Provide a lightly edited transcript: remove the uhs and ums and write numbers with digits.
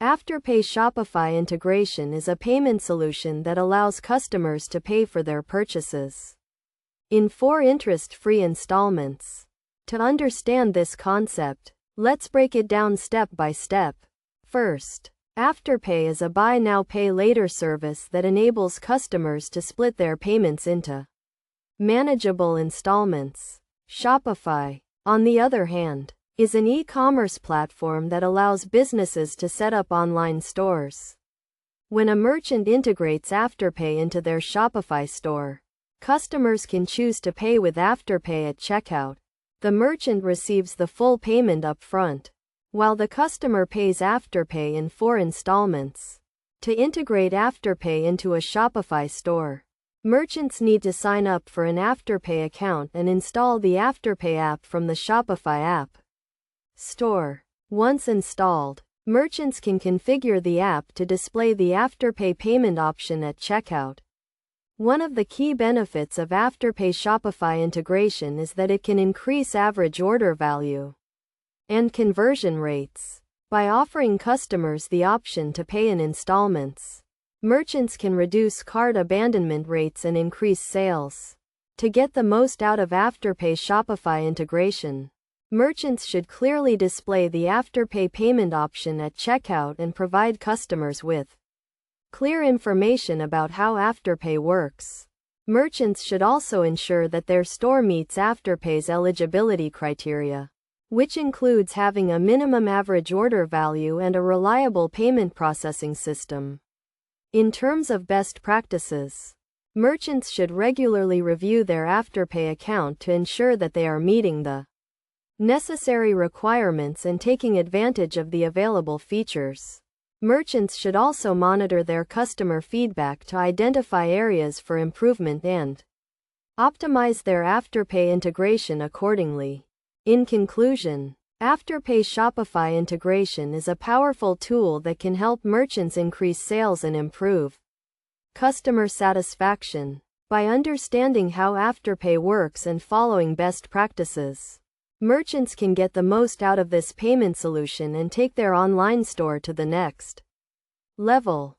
Afterpay Shopify integration is a payment solution that allows customers to pay for their purchases in 4 interest-free installments. To understand this concept, let's break it down step by step. First, Afterpay is a buy now pay later service that enables customers to split their payments into manageable installments. Shopify, on the other hand, is an e-commerce platform that allows businesses to set up online stores. When a merchant integrates Afterpay into their Shopify store, customers can choose to pay with Afterpay at checkout. The merchant receives the full payment up front, while the customer pays Afterpay in 4 installments. To integrate Afterpay into a Shopify store, merchants need to sign up for an Afterpay account and install the Afterpay app from the Shopify app store. Once installed, merchants can configure the app to display the Afterpay payment option at checkout. One of the key benefits of Afterpay Shopify integration is that it can increase average order value and conversion rates. By offering customers the option to pay in installments, merchants can reduce cart abandonment rates and increase sales. To get the most out of Afterpay Shopify integration, merchants should clearly display the Afterpay payment option at checkout and provide customers with clear information about how Afterpay works. Merchants should also ensure that their store meets Afterpay's eligibility criteria, which includes having a minimum average order value and a reliable payment processing system. In terms of best practices, merchants should regularly review their Afterpay account to ensure that they are meeting the necessary requirements and taking advantage of the available features. Merchants should also monitor their customer feedback to identify areas for improvement and optimize their Afterpay integration accordingly. In conclusion, Afterpay Shopify integration is a powerful tool that can help merchants increase sales and improve customer satisfaction. By understanding how Afterpay works and following best practices, merchants can get the most out of this payment solution and take their online store to the next level.